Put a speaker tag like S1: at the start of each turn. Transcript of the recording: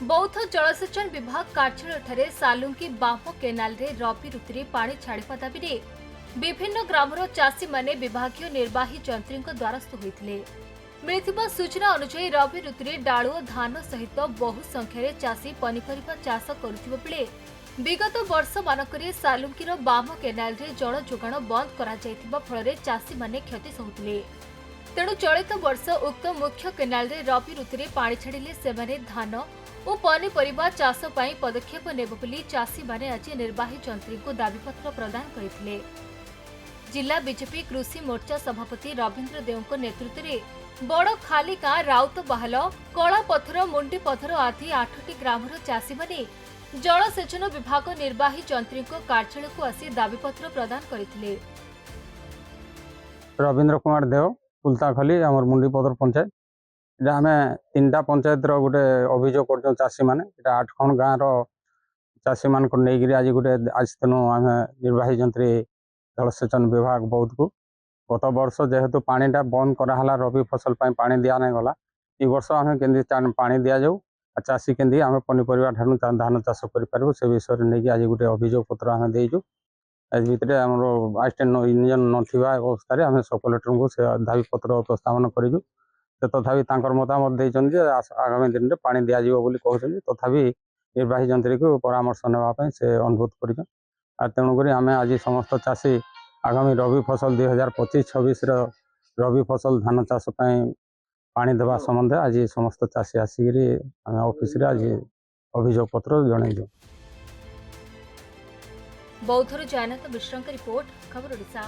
S1: बौद्ध जलसेचन विभाग कार्यालय सालुंगी बाम केनाल रे रबी ऋतु पानी छाड़ा दाबी में विभिन्न ग्रामर चाषी माने विभागीय निर्वाही जंत्री द्वारस्थ होते। मिलिथिबा सूचना अनुसार रबी ऋतु डालुओ धान सहित बहु संख्यार चाषी पनीपरिबा चाष करुथिबा बेले विगत वर्ष मानकरे सालुंगीर बाम केनाल रे जल जोगाण बंद करा जायथिबा फଳରେ चाषी माने क्षति सहुथिले। तेणु चलित वर्ष उक्त मुख्य केनाल रे रबी ऋतु पानी छाड़िले सेमाने धान और पनीपरिबा चाष पई पदक्षेप नेब बोली चाषी माने आज निर्वाही जंत्री को दाबीपत्र प्रदान करथिले। जिला बीजेपी कृषि मोर्चा सभापति रवींद्र देव नेतृत्व में बड़ खाली गाँ राउत बाहल कला पथर मुंडी पथर आदि 8टी ग्रामर चाषी माने जलसेचन विभाग निर्वाही जंत्री कार्यालय को आसी दाबीपत्र प्रदान करथिले।
S2: रवींद्र कुमार देव पुलताखली आम मुंडी पथर पंचायत इटा आम 3टा पंचायत गोटे अभियोग कर चाषी मैंने 8 खंड गाँव चाषी मान नहीं आज गोटे आज तेणु आम निर्वाही जंत्री जलसेचन विभाग बौद्ध को गत वर्ष जेहेतु पानीटा बंद कराला रबी फसल पानी दिया नहीं गला ये वर्ष आम के पानी दि जाऊ चाषी के आम पनीपरिया ठार धान चाष करूँ से विषय नहीं आज गोटे अभियोग पत्र आम देचु आज भितर आम असिस्टेंट इंजीनियर नथिबा अवस्था आम सब कलेक्टर को से दाबी पत्र उपस्थापन करूँ तथापि मतामत देते आगामी दिन में पानी दि जाए कहते तथापि निर्वाही जंत्री को परामर्श नापी से अनुरोध कर तेणुक आम आज समस्त चाषी आगामी रबी फसल 2025-26 रबी फसल धान चाष पानी देवा संबंध आज समस्त चाषी आसिक आम ऑफिस रे आज अभियोग पत्र जन
S1: बौद्धर जयनाथ मिश्र रिपोर्ट खबर ओडिशा।